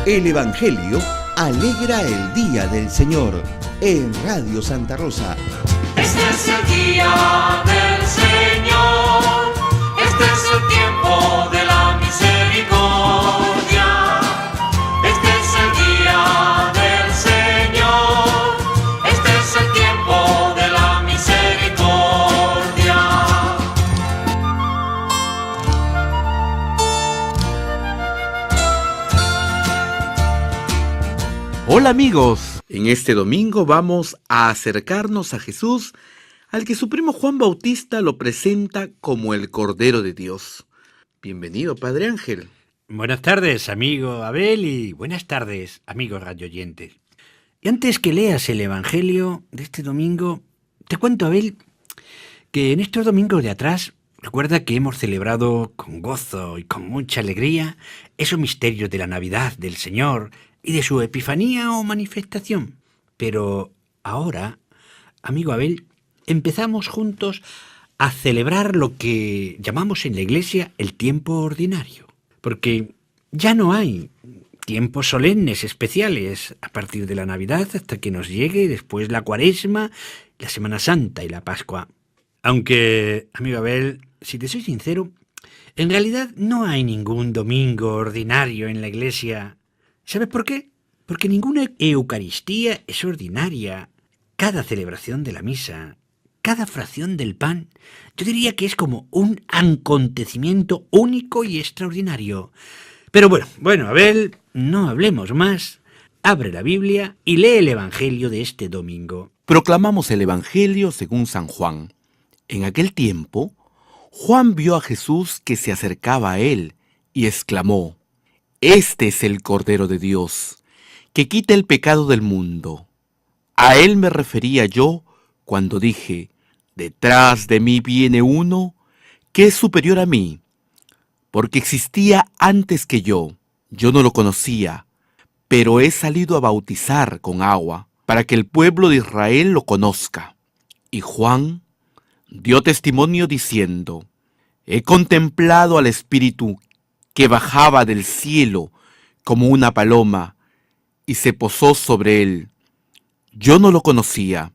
El Evangelio alegra el día del Señor en Radio Santa Rosa. Este es el día del Señor, este es el tiempo de la misericordia. Este es el día del Señor, este es el tiempo de la misericordia. Hola amigos, en este domingo vamos a acercarnos a Jesús, al que su primo Juan Bautista lo presenta como el Cordero de Dios. Bienvenido, Padre Ángel. Buenas tardes, amigo Abel, y buenas tardes, amigos radioyentes. Y antes que leas el Evangelio de este domingo, te cuento, Abel, que en estos domingos de atrás, recuerda que hemos celebrado con gozo y con mucha alegría esos misterios de la Navidad del Señor y de su epifanía o manifestación. Pero ahora, amigo Abel, empezamos juntos a celebrar lo que llamamos en la Iglesia el tiempo ordinario, porque ya no hay tiempos solemnes especiales a partir de la Navidad hasta que nos llegue después la Cuaresma, la Semana Santa y la Pascua. Aunque, amigo Abel, si te soy sincero, en realidad no hay ningún domingo ordinario en la Iglesia. ¿Sabes por qué? Porque ninguna Eucaristía es ordinaria. Cada celebración de la misa, cada fracción del pan, yo diría que es como un acontecimiento único y extraordinario. Pero bueno, Abel, no hablemos más. Abre la Biblia y lee el Evangelio de este domingo. Proclamamos el Evangelio según San Juan. En aquel tiempo, Juan vio a Jesús que se acercaba a él y exclamó: «Este es el Cordero de Dios, que quita el pecado del mundo». A él me refería yo cuando dije: «Detrás de mí viene uno que es superior a mí, porque existía antes que yo no lo conocía, pero he salido a bautizar con agua, para que el pueblo de Israel lo conozca». Y Juan dio testimonio diciendo: «He contemplado al Espíritu que bajaba del cielo como una paloma y se posó sobre él. Yo no lo conocía,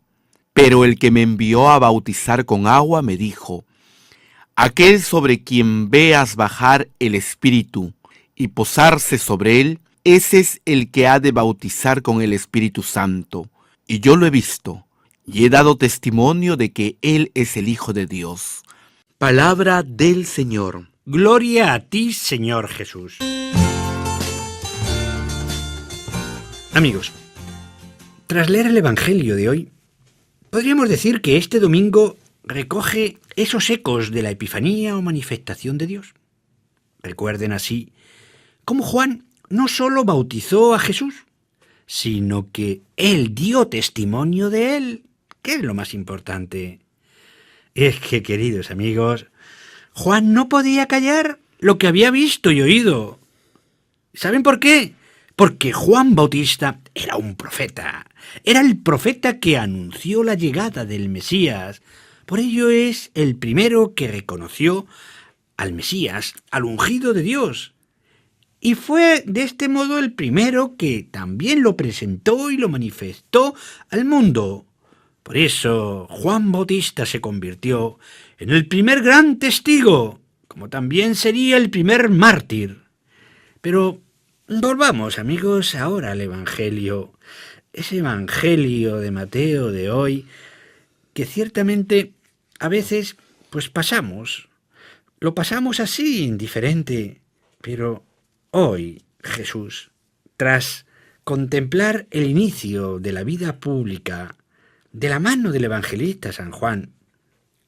pero el que me envió a bautizar con agua me dijo: aquel sobre quien veas bajar el Espíritu y posarse sobre él, ese es el que ha de bautizar con el Espíritu Santo. Y yo lo he visto, y he dado testimonio de que él es el Hijo de Dios». Palabra del Señor. Gloria a ti, Señor Jesús. Amigos, tras leer el Evangelio de hoy, podríamos decir que este domingo recoge esos ecos de la epifanía o manifestación de Dios. Recuerden así cómo Juan no solo bautizó a Jesús, sino que él dio testimonio de él, que es lo más importante. Es que, queridos amigos, Juan no podía callar lo que había visto y oído. ¿Saben por qué? Porque Juan Bautista era un profeta. Era el profeta que anunció la llegada del Mesías. Por ello es el primero que reconoció al Mesías, al ungido de Dios. Y fue de este modo el primero que también lo presentó y lo manifestó al mundo. Por eso Juan Bautista se convirtió en el primer gran testigo, como también sería el primer mártir. Pero volvamos, amigos, ahora al Evangelio. Ese Evangelio de Mateo de hoy, que ciertamente a veces lo pasamos así, indiferente. Pero hoy Jesús, tras contemplar el inicio de la vida pública de la mano del evangelista San Juan,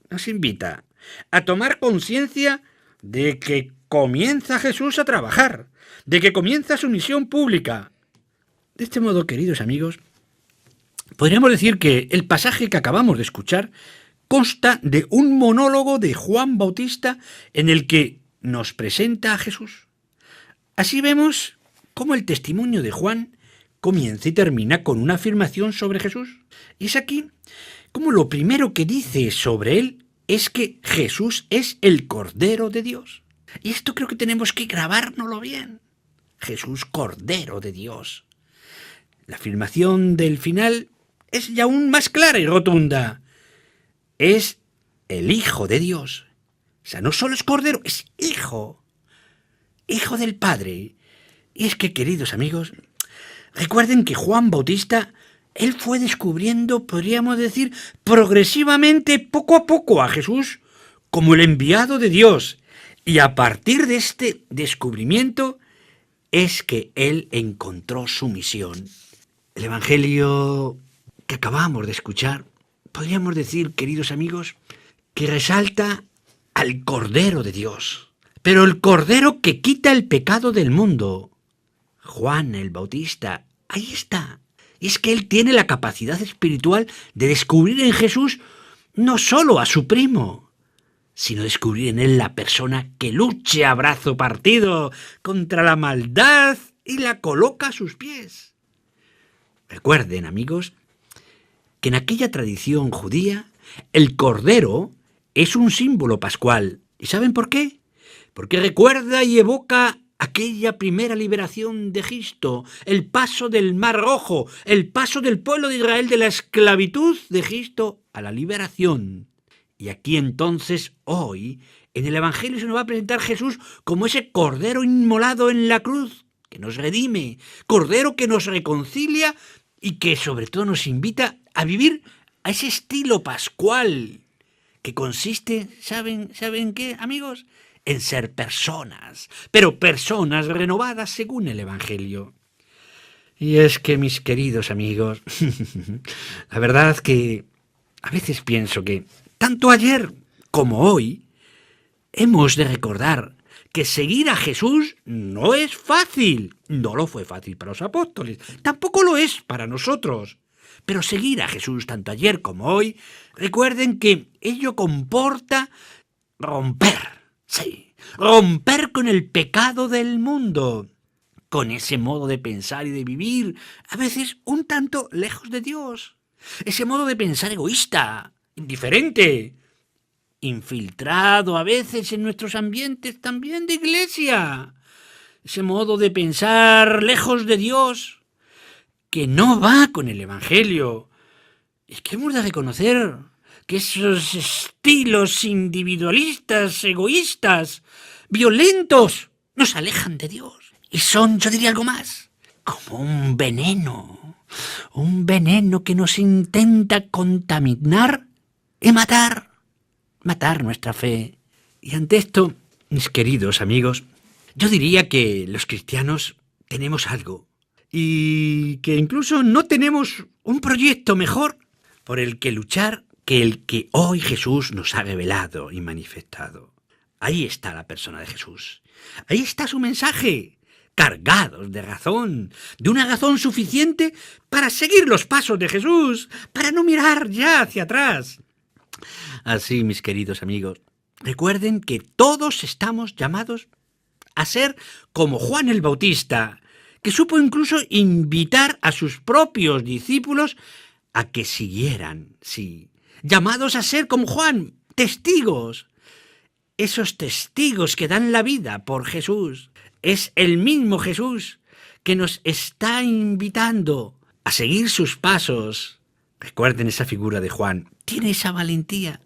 nos invita a tomar conciencia de que comienza Jesús a trabajar, de que comienza su misión pública. De este modo, queridos amigos, podríamos decir que el pasaje que acabamos de escuchar consta de un monólogo de Juan Bautista en el que nos presenta a Jesús. Así vemos cómo el testimonio de Juan comienza y termina con una afirmación sobre Jesús. Y es aquí como lo primero que dice sobre él es que Jesús es el Cordero de Dios. Y esto creo que tenemos que grabárnoslo bien. Jesús, Cordero de Dios. La afirmación del final es ya aún más clara y rotunda. Es el Hijo de Dios. O sea, no solo es Cordero, es Hijo. Hijo del Padre. Y es que, queridos amigos, recuerden que Juan Bautista, él fue descubriendo, podríamos decir, progresivamente, poco a poco, a Jesús como el enviado de Dios. Y a partir de este descubrimiento es que él encontró su misión. El Evangelio que acabamos de escuchar, podríamos decir, queridos amigos, que resalta al Cordero de Dios, pero el Cordero que quita el pecado del mundo. Juan el Bautista, ahí está. Y es que él tiene la capacidad espiritual de descubrir en Jesús no solo a su primo, sino descubrir en él la persona que luche a brazo partido contra la maldad y la coloca a sus pies. Recuerden, amigos, que en aquella tradición judía el Cordero es un símbolo pascual. ¿Y saben por qué? Porque recuerda y evoca aquella primera liberación de Egipto, el paso del Mar Rojo, el paso del pueblo de Israel de la esclavitud de Egipto a la liberación. Y aquí entonces, hoy, en el Evangelio se nos va a presentar Jesús como ese Cordero inmolado en la cruz, que nos redime, Cordero que nos reconcilia y que sobre todo nos invita a vivir a ese estilo pascual, que consiste, ¿saben qué, amigos? En ser personas, pero personas renovadas según el Evangelio. Y es que, mis queridos amigos, la verdad que a veces pienso que tanto ayer como hoy hemos de recordar que seguir a Jesús no es fácil. No lo fue fácil para los apóstoles, tampoco lo es para nosotros. Pero seguir a Jesús tanto ayer como hoy, recuerden que ello comporta romper con el pecado del mundo, con ese modo de pensar y de vivir, a veces un tanto lejos de Dios, ese modo de pensar egoísta, indiferente, infiltrado a veces en nuestros ambientes también de iglesia, ese modo de pensar lejos de Dios, que no va con el Evangelio. Es que hemos de reconocer que esos estilos individualistas, egoístas, violentos, nos alejan de Dios. Y son, yo diría algo más, como un veneno que nos intenta contaminar y matar nuestra fe. Y ante esto, mis queridos amigos, yo diría que los cristianos tenemos algo, y que incluso no tenemos un proyecto mejor por el que luchar que el que hoy Jesús nos ha revelado y manifestado. Ahí está la persona de Jesús. Ahí está su mensaje, cargados de razón, de una razón suficiente para seguir los pasos de Jesús, para no mirar ya hacia atrás. Así, mis queridos amigos, recuerden que todos estamos llamados a ser como Juan el Bautista, que supo incluso invitar a sus propios discípulos a que siguieran, llamados a ser como Juan, testigos. Esos testigos que dan la vida por Jesús. Es el mismo Jesús que nos está invitando a seguir sus pasos. Recuerden esa figura de Juan. Tiene esa valentía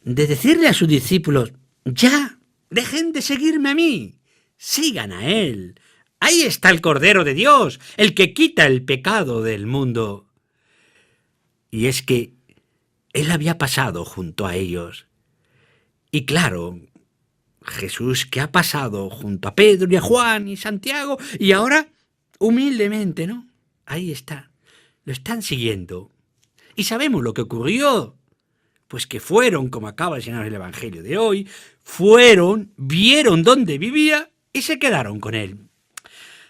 de decirle a sus discípulos, ya, dejen de seguirme a mí, sigan a él. Ahí está el Cordero de Dios, el que quita el pecado del mundo. Y es que él había pasado junto a ellos. Y claro, Jesús que ha pasado junto a Pedro y a Juan y Santiago, y ahora, humildemente, ¿no? Ahí está, lo están siguiendo. Y sabemos lo que ocurrió, pues que fueron, como acaba de enseñar el Evangelio de hoy, vieron dónde vivía y se quedaron con él.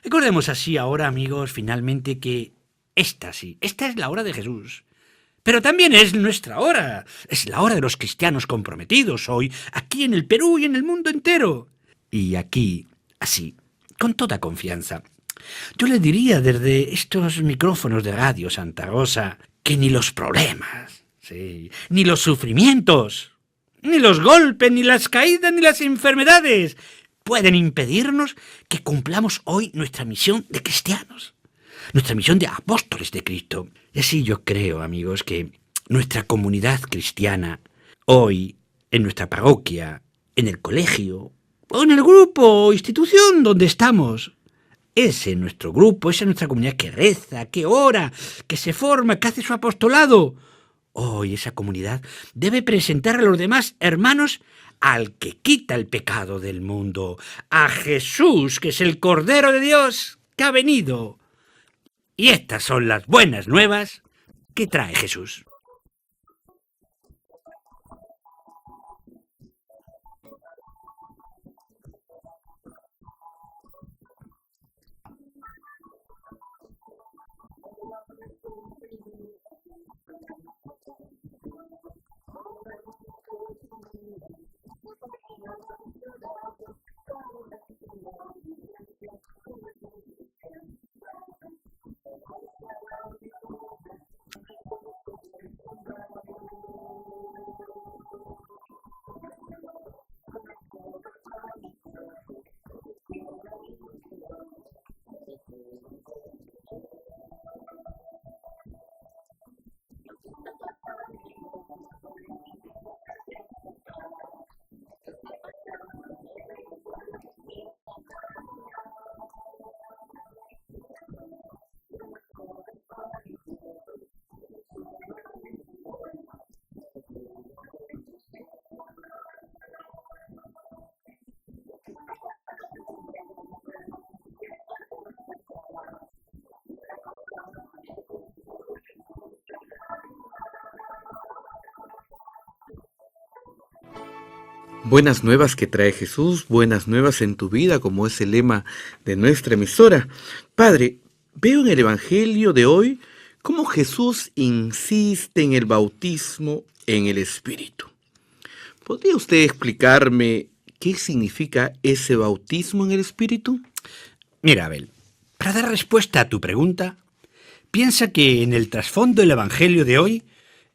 Recordemos así ahora, amigos, finalmente que esta es la hora de Jesús. Pero también es nuestra hora. Es la hora de los cristianos comprometidos hoy, aquí en el Perú y en el mundo entero. Y aquí, así, con toda confianza, yo les diría desde estos micrófonos de Radio Santa Rosa que ni los problemas, ni los sufrimientos, ni los golpes, ni las caídas, ni las enfermedades pueden impedirnos que cumplamos hoy nuestra misión de cristianos, nuestra misión de apóstoles de Cristo. Y así yo creo, amigos, que nuestra comunidad cristiana, hoy, en nuestra parroquia, en el colegio, o en el grupo o institución donde estamos, ese nuestro grupo, esa nuestra comunidad que reza, que ora, que se forma, que hace su apostolado, hoy esa comunidad debe presentar a los demás hermanos al que quita el pecado del mundo, a Jesús, que es el Cordero de Dios que ha venido. Y estas son las buenas nuevas que trae Jesús. Buenas nuevas que trae Jesús, buenas nuevas en tu vida, como es el lema de nuestra emisora. Padre, veo en el Evangelio de hoy cómo Jesús insiste en el bautismo en el Espíritu. ¿Podría usted explicarme qué significa ese bautismo en el Espíritu? Mira, Abel, para dar respuesta a tu pregunta, piensa que en el trasfondo del Evangelio de hoy,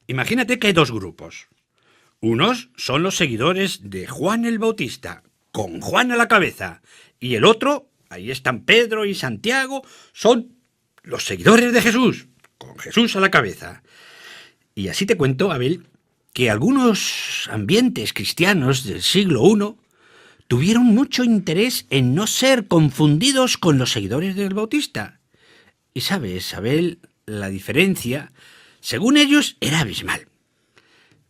imagínate que hay dos grupos. Unos son los seguidores de Juan el Bautista, con Juan a la cabeza, y el otro, ahí están Pedro y Santiago, son los seguidores de Jesús, con Jesús a la cabeza. Y así te cuento, Abel, que algunos ambientes cristianos del siglo I tuvieron mucho interés en no ser confundidos con los seguidores del Bautista. Y sabes, Abel, la diferencia, según ellos, era abismal.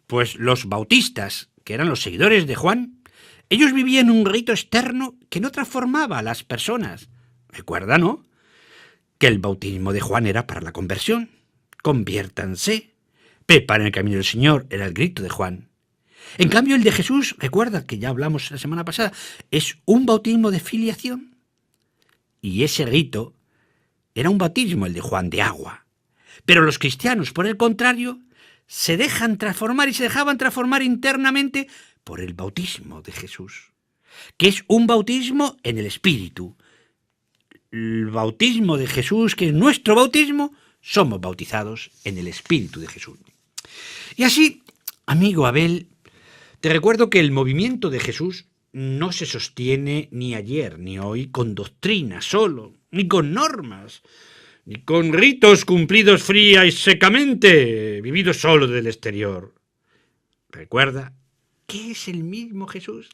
Pues los bautistas, que eran los seguidores de Juan, ellos vivían un rito externo que no transformaba a las personas. Recuerda, ¿no?, que el bautismo de Juan era para la conversión. Conviértanse. Preparen el camino del Señor, era el grito de Juan. En cambio, el de Jesús, recuerda que ya hablamos la semana pasada, es un bautismo de filiación. Y ese rito era un bautismo, el de Juan, de agua. Pero los cristianos, por el contrario, se dejan transformar y se dejaban transformar internamente por el bautismo de Jesús, que es un bautismo en el Espíritu. El bautismo de Jesús, que es nuestro bautismo, somos bautizados en el Espíritu de Jesús. Y así, amigo Abel, te recuerdo que el movimiento de Jesús no se sostiene ni ayer ni hoy con doctrina solo, ni con normas, ni con ritos cumplidos fría y secamente, vividos solo del exterior. Recuerda que es el mismo Jesús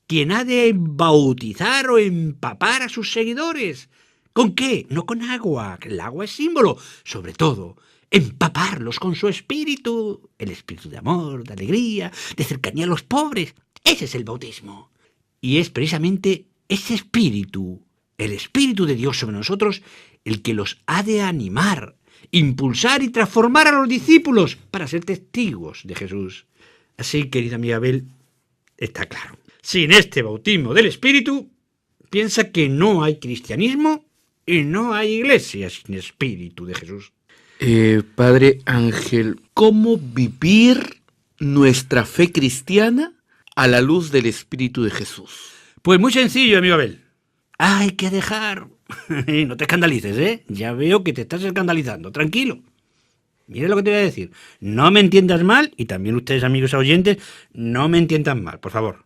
quien ha de bautizar o empapar a sus seguidores. ¿Con qué? No con agua, que el agua es símbolo. Sobre todo, empaparlos con su espíritu, el espíritu de amor, de alegría, de cercanía a los pobres. Ese es el bautismo. Y es precisamente ese espíritu, el Espíritu de Dios sobre nosotros, el que los ha de animar, impulsar y transformar a los discípulos para ser testigos de Jesús. Así, querida amiga Abel, está claro. Sin este bautismo del Espíritu, piensa que no hay cristianismo y no hay iglesia sin Espíritu de Jesús. Padre Ángel, ¿cómo vivir nuestra fe cristiana a la luz del Espíritu de Jesús? Pues muy sencillo, amigo Abel. Hay que dejar... No te escandalices, ¿eh? Ya veo que te estás escandalizando. Tranquilo. Mira lo que te voy a decir. No me entiendas mal, y también ustedes, amigos oyentes, no me entiendan mal, por favor.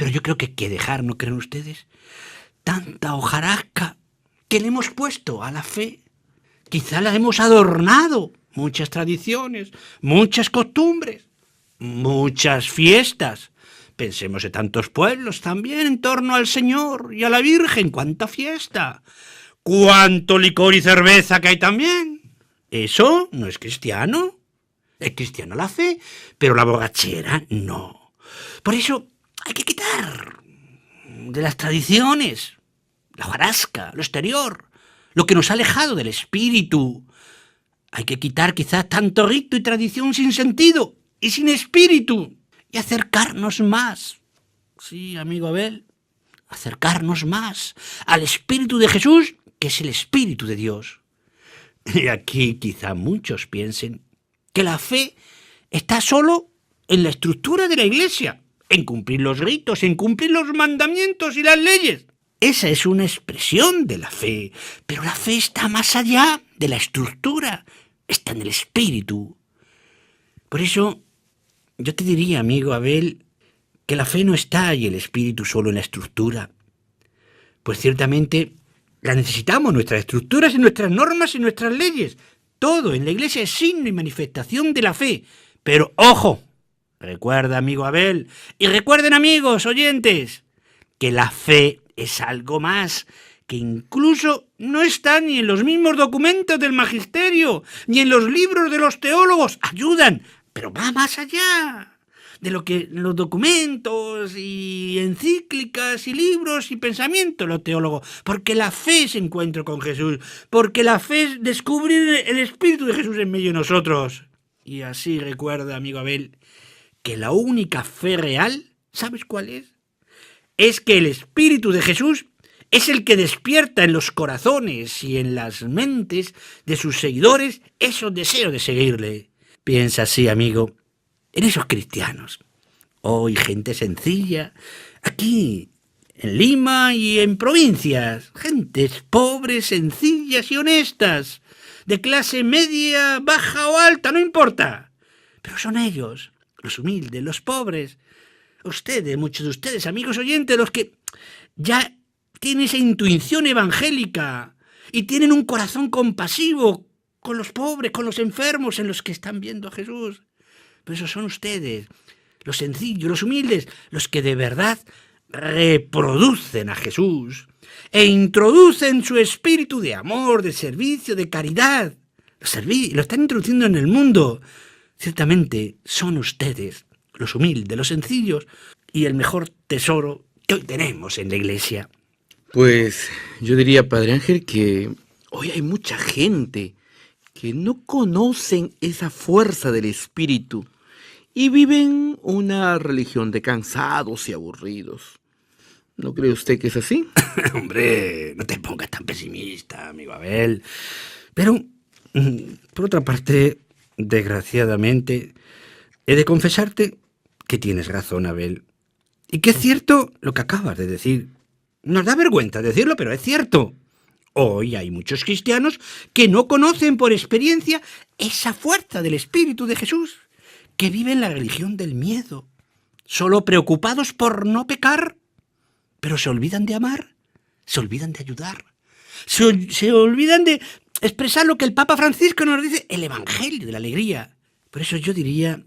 Pero yo creo que hay que dejar, ¿no creen ustedes?, tanta hojarasca que le hemos puesto a la fe. Quizá la hemos adornado, muchas tradiciones, muchas costumbres, muchas fiestas. Pensemos en tantos pueblos también en torno al Señor y a la Virgen. ¡Cuánta fiesta! ¡Cuánto licor y cerveza que hay también! Eso no es cristiano. Es cristiano la fe, pero la borrachera no. Por eso hay que quitar de las tradiciones la hojarasca, lo exterior, lo que nos ha alejado del espíritu. Hay que quitar quizás tanto rito y tradición sin sentido y sin espíritu y acercarnos más. Sí, amigo Abel, acercarnos más al Espíritu de Jesús, que es el Espíritu de Dios. Y aquí quizá muchos piensen que la fe está solo en la estructura de la Iglesia, en cumplir los ritos, en cumplir los mandamientos y las leyes. Esa es una expresión de la fe, pero la fe está más allá de la estructura, está en el espíritu. Por eso yo te diría, amigo Abel, que la fe no está y el espíritu solo en la estructura. Pues ciertamente la necesitamos, nuestras estructuras y nuestras normas y nuestras leyes. Todo en la Iglesia es signo y manifestación de la fe. Pero ¡ojo! Recuerda, amigo Abel, y recuerden, amigos oyentes, que la fe es algo más, que incluso no está ni en los mismos documentos del magisterio, ni en los libros de los teólogos. Ayudan, pero va más allá de lo que los documentos y encíclicas y libros y pensamientos de los teólogos. Porque la fe es encuentro con Jesús, porque la fe es descubrir el Espíritu de Jesús en medio de nosotros. Y así recuerda, amigo Abel, que la única fe real, ¿sabes cuál es? Es que el Espíritu de Jesús es el que despierta en los corazones y en las mentes de sus seguidores esos deseos de seguirle. Piensa así, amigo, en esos cristianos. Hoy gente sencilla, aquí en Lima y en provincias, gentes pobres, sencillas y honestas, de clase media, baja o alta, no importa. Pero son ellos, los humildes, los pobres. Ustedes, muchos de ustedes, amigos oyentes, los que ya tienen esa intuición evangélica y tienen un corazón compasivo con los pobres, con los enfermos, en los que están viendo a Jesús. Pero esos son ustedes, los sencillos, los humildes, los que de verdad reproducen a Jesús e introducen su espíritu de amor, de servicio, de caridad. Lo están introduciendo en el mundo. Ciertamente son ustedes, los humildes, los sencillos, y el mejor tesoro que hoy tenemos en la Iglesia. Pues yo diría, Padre Ángel, que hoy hay mucha gente que no conocen esa fuerza del espíritu y viven una religión de cansados y aburridos. ¿No cree usted que es así? Hombre, no te pongas tan pesimista, amigo Abel. Pero, por otra parte, desgraciadamente, he de confesarte que tienes razón, Abel. Y que es cierto lo que acabas de decir. Nos da vergüenza decirlo, pero es cierto. Hoy hay muchos cristianos que no conocen por experiencia esa fuerza del Espíritu de Jesús, que viven la religión del miedo, solo preocupados por no pecar, pero se olvidan de amar, se olvidan de ayudar, se olvidan de expresar lo que el Papa Francisco nos dice, el Evangelio de la alegría. Por eso yo diría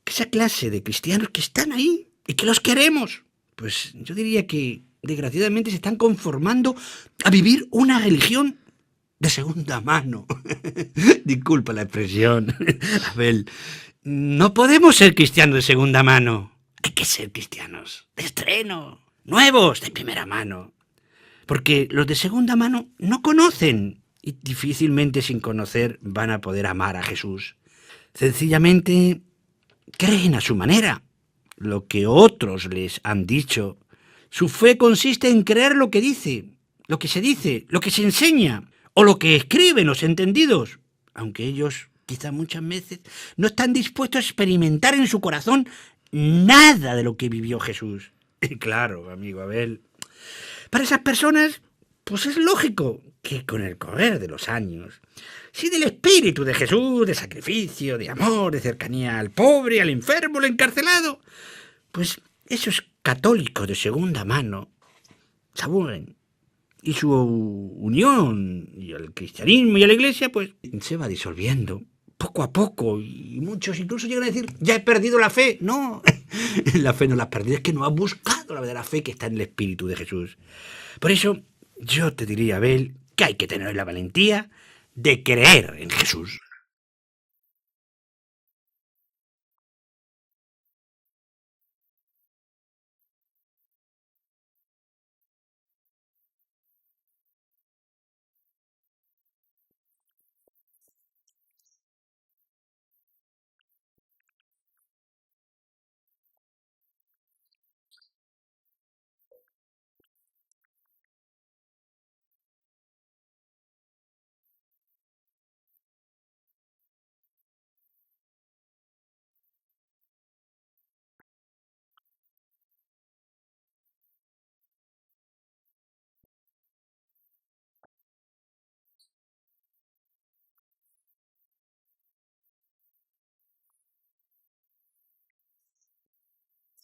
que esa clase de cristianos que están ahí y que los queremos, pues yo diría que desgraciadamente se están conformando a vivir una religión de segunda mano. Disculpa la expresión, Abel. No podemos ser cristianos de segunda mano. Hay que ser cristianos de estreno, nuevos, de primera mano. Porque los de segunda mano no conocen y difícilmente sin conocer van a poder amar a Jesús. Sencillamente creen a su manera lo que otros les han dicho. Su fe consiste en creer lo que dice, lo que se dice, lo que se enseña o lo que escriben los entendidos, aunque ellos quizá muchas veces no están dispuestos a experimentar en su corazón nada de lo que vivió Jesús. Y claro, amigo Abel, para esas personas, pues es lógico que con el correr de los años, si del Espíritu de Jesús, de sacrificio, de amor, de cercanía al pobre, al enfermo, al encarcelado, pues esos católicos de segunda mano se aburren y su unión y al cristianismo y a la iglesia pues se va disolviendo poco a poco, y muchos incluso llegan a decir: ya he perdido la fe. No, la fe no la has perdido, es que no has buscado la verdadera fe que está en el Espíritu de Jesús. Por eso yo te diría, Abel, que hay que tener la valentía de creer en Jesús.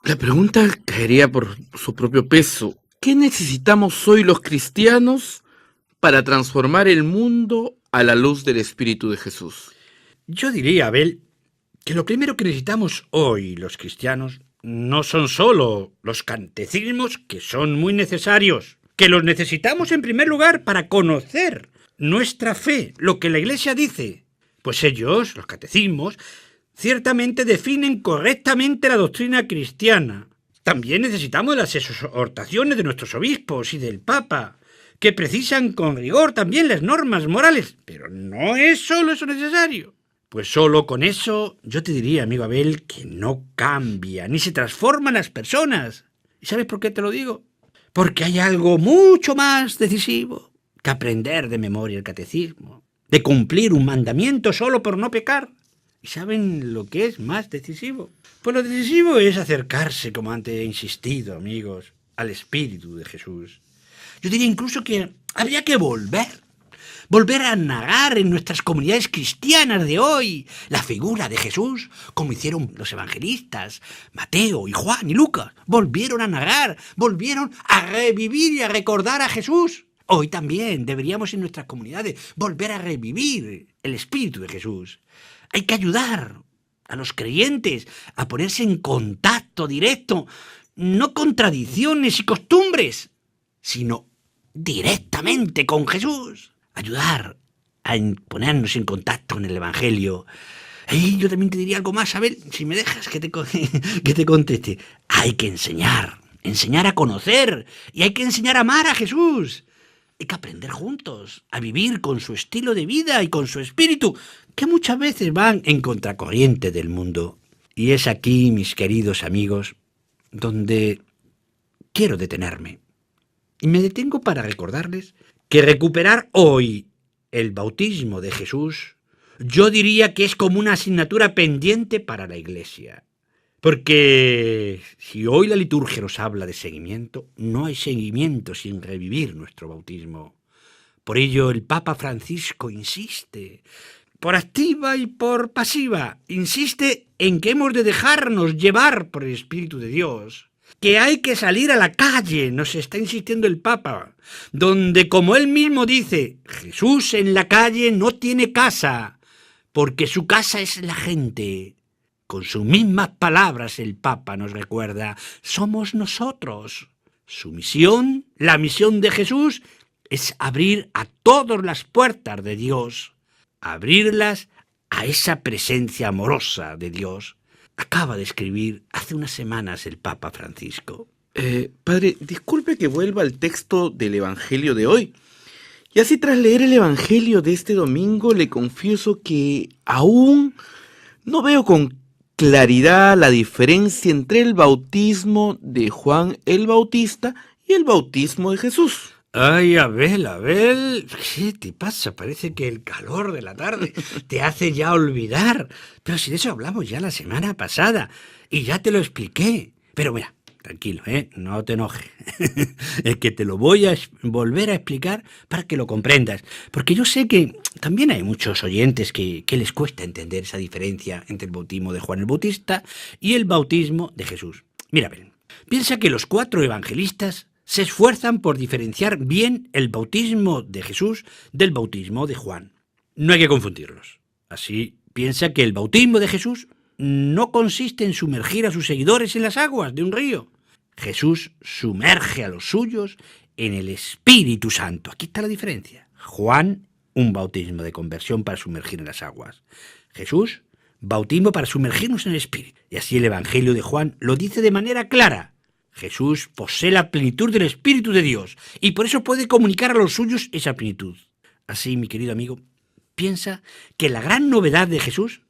La pregunta caería por su propio peso. ¿Qué necesitamos hoy los cristianos para transformar el mundo a la luz del Espíritu de Jesús? Yo diría, Abel, que lo primero que necesitamos hoy los cristianos no son solo los catecismos, que son muy necesarios, que los necesitamos en primer lugar para conocer nuestra fe, lo que la Iglesia dice. Pues ellos, los catecismos, ciertamente definen correctamente la doctrina cristiana. También necesitamos las exhortaciones de nuestros obispos y del Papa, que precisan con rigor también las normas morales. Pero no es solo eso necesario. Pues solo con eso yo te diría, amigo Abel, que no cambia, ni se transforman las personas. ¿Y sabes por qué te lo digo? Porque hay algo mucho más decisivo que aprender de memoria el catecismo, de cumplir un mandamiento solo por no pecar. ¿Y saben lo que es más decisivo? Pues lo decisivo es acercarse, como antes he insistido, amigos, al Espíritu de Jesús. Yo diría incluso que habría que volver a narrar en nuestras comunidades cristianas de hoy la figura de Jesús, como hicieron los evangelistas, Mateo y Juan y Lucas. Volvieron a narrar, volvieron a revivir y a recordar a Jesús. Hoy también deberíamos en nuestras comunidades volver a revivir el Espíritu de Jesús. Hay que ayudar a los creyentes a ponerse en contacto directo, no con tradiciones y costumbres, sino directamente con Jesús. Ayudar a ponernos en contacto con el Evangelio. Y yo también te diría algo más, Abel, si me dejas que te conteste. Hay que enseñar a conocer, y hay que enseñar a amar a Jesús. Hay que aprender juntos a vivir con su estilo de vida y con su espíritu, que muchas veces van en contracorriente del mundo. Y es aquí, mis queridos amigos, donde quiero detenerme. Y me detengo para recordarles que recuperar hoy el bautismo de Jesús, yo diría que es como una asignatura pendiente para la Iglesia. Porque si hoy la liturgia nos habla de seguimiento, no hay seguimiento sin revivir nuestro bautismo. Por ello el Papa Francisco insiste, por activa y por pasiva, insiste en que hemos de dejarnos llevar por el Espíritu de Dios, que hay que salir a la calle, nos está insistiendo el Papa, donde, como él mismo dice, Jesús en la calle no tiene casa, porque su casa es la gente. Con sus mismas palabras el Papa nos recuerda, somos nosotros. Su misión, la misión de Jesús, es abrir a todas las puertas de Dios, abrirlas a esa presencia amorosa de Dios. Acaba de escribir hace unas semanas el Papa Francisco. Padre, disculpe que vuelva al texto del Evangelio de hoy. Y así, tras leer el Evangelio de este domingo, le confieso que aún no veo con claridad la diferencia entre el bautismo de Juan el Bautista y el bautismo de Jesús. Ay, Abel, ¿qué te pasa? Parece que el calor de la tarde te hace ya olvidar. Pero si de eso hablamos ya la semana pasada y ya te lo expliqué. Pero mira, tranquilo, no te enojes. Es que te lo voy a volver a explicar para que lo comprendas. Porque yo sé que también hay muchos oyentes que les cuesta entender esa diferencia entre el bautismo de Juan el Bautista y el bautismo de Jesús. Mira, Abel, Piensa que los 4 evangelistas se esfuerzan por diferenciar bien el bautismo de Jesús del bautismo de Juan. No hay que confundirlos. Así, piensa que el bautismo de Jesús no consiste en sumergir a sus seguidores en las aguas de un río. Jesús sumerge a los suyos en el Espíritu Santo. Aquí está la diferencia. Juan, un bautismo de conversión para sumergir en las aguas. Jesús, bautismo para sumergirnos en el Espíritu. Y así el Evangelio de Juan lo dice de manera clara. Jesús posee la plenitud del Espíritu de Dios y por eso puede comunicar a los suyos esa plenitud. Así, mi querido amigo, piensa que la gran novedad de Jesús,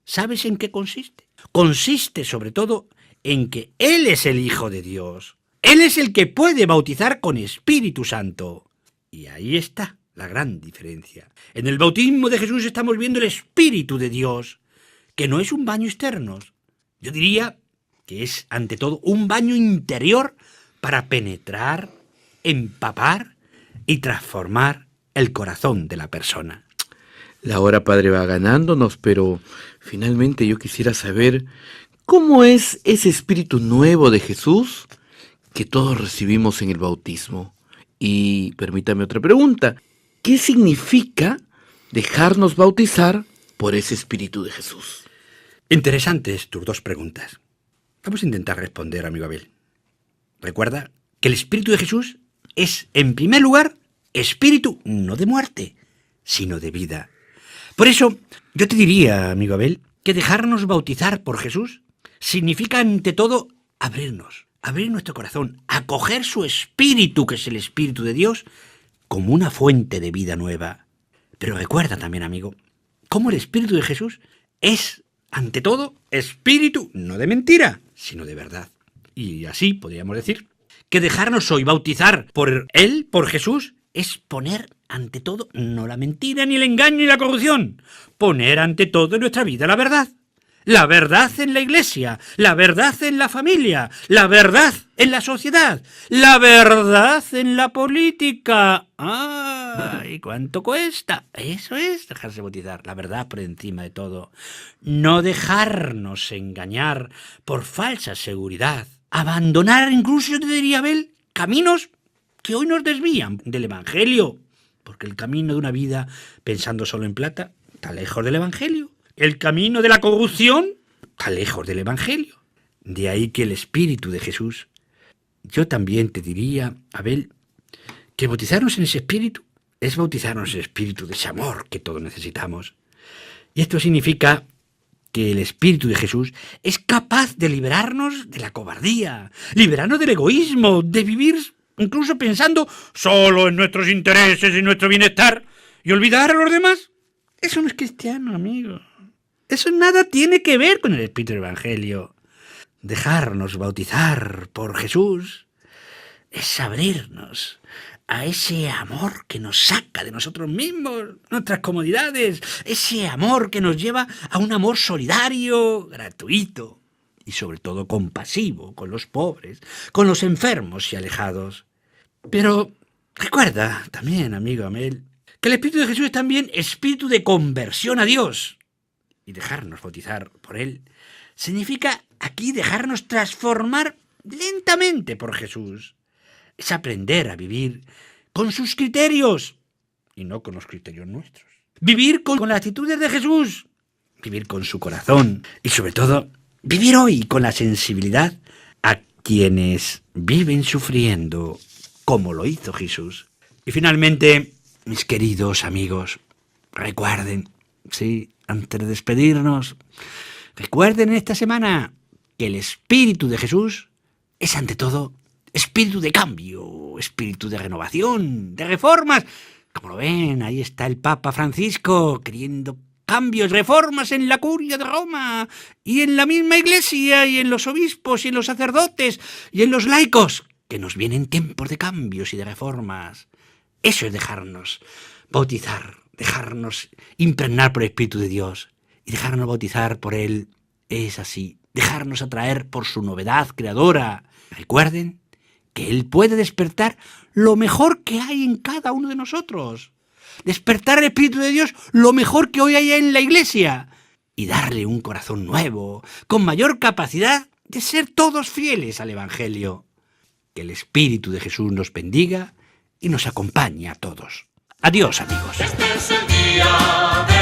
¿sabes en qué consiste? Consiste sobre todo en que Él es el Hijo de Dios. Él es el que puede bautizar con Espíritu Santo. Y ahí está la gran diferencia. En el bautismo de Jesús estamos viendo el Espíritu de Dios, que no es un baño externo. Yo diría que es, ante todo, un baño interior para penetrar, empapar y transformar el corazón de la persona. La hora, padre, va ganándonos, pero finalmente yo quisiera saber cómo es ese espíritu nuevo de Jesús que todos recibimos en el bautismo. Y permítame otra pregunta, ¿qué significa dejarnos bautizar por ese espíritu de Jesús? Interesantes tus 2 preguntas. Vamos a intentar responder, amigo Abel. Recuerda que el Espíritu de Jesús es, en primer lugar, espíritu no de muerte, sino de vida. Por eso, yo te diría, amigo Abel, que dejarnos bautizar por Jesús significa, ante todo, abrir nuestro corazón, acoger su Espíritu, que es el Espíritu de Dios, como una fuente de vida nueva. Pero recuerda también, amigo, cómo el Espíritu de Jesús es, ante todo, espíritu no de mentira, sino de verdad. Y así podríamos decir que dejarnos hoy bautizar por Él, por Jesús, es poner ante todo no la mentira, ni el engaño, ni la corrupción. Poner ante todo en nuestra vida la verdad. La verdad en la iglesia, la verdad en la familia, la verdad en la sociedad, la verdad en la política. ¡Ay, cuánto cuesta! Eso es dejarse bautizar, la verdad por encima de todo. No dejarnos engañar por falsa seguridad. Abandonar incluso, yo te diría, Abel, caminos que hoy nos desvían del Evangelio. Porque el camino de una vida pensando solo en plata está lejos del Evangelio. El camino de la corrupción está lejos del Evangelio. De ahí que el Espíritu de Jesús, yo también te diría, Abel, que bautizarnos en ese Espíritu es bautizarnos en el Espíritu de ese amor que todos necesitamos. Y esto significa que el Espíritu de Jesús es capaz de liberarnos de la cobardía, liberarnos del egoísmo, de vivir incluso pensando solo en nuestros intereses y nuestro bienestar y olvidar a los demás. Eso no es cristiano, amigo. Eso nada tiene que ver con el espíritu del Evangelio. Dejarnos bautizar por Jesús es abrirnos a ese amor que nos saca de nosotros mismos, nuestras comodidades, ese amor que nos lleva a un amor solidario, gratuito y sobre todo compasivo con los pobres, con los enfermos y alejados. Pero recuerda también, amigo Amel, que el Espíritu de Jesús es también espíritu de conversión a Dios. Y dejarnos bautizar por Él significa aquí dejarnos transformar lentamente por Jesús. Es aprender a vivir con sus criterios y no con los criterios nuestros. Vivir con las actitudes de Jesús, vivir con su corazón y sobre todo vivir hoy con la sensibilidad a quienes viven sufriendo como lo hizo Jesús. Y finalmente, mis queridos amigos, recuerden, sí, antes de despedirnos, recuerden esta semana que el Espíritu de Jesús es ante todo espíritu de cambio, espíritu de renovación, de reformas. Como lo ven, ahí está el Papa Francisco queriendo cambios, reformas en la curia de Roma y en la misma iglesia y en los obispos y en los sacerdotes y en los laicos, que nos vienen tiempos de cambios y de reformas. Eso es dejarnos bautizar, dejarnos impregnar por el Espíritu de Dios y dejarnos bautizar por Él. Es así, dejarnos atraer por su novedad creadora. Recuerden que Él puede despertar lo mejor que hay en cada uno de nosotros. Despertar el Espíritu de Dios lo mejor que hoy hay en la iglesia y darle un corazón nuevo, con mayor capacidad de ser todos fieles al Evangelio. Que el Espíritu de Jesús nos bendiga y nos acompañe a todos. Adiós, amigos. Este es el día de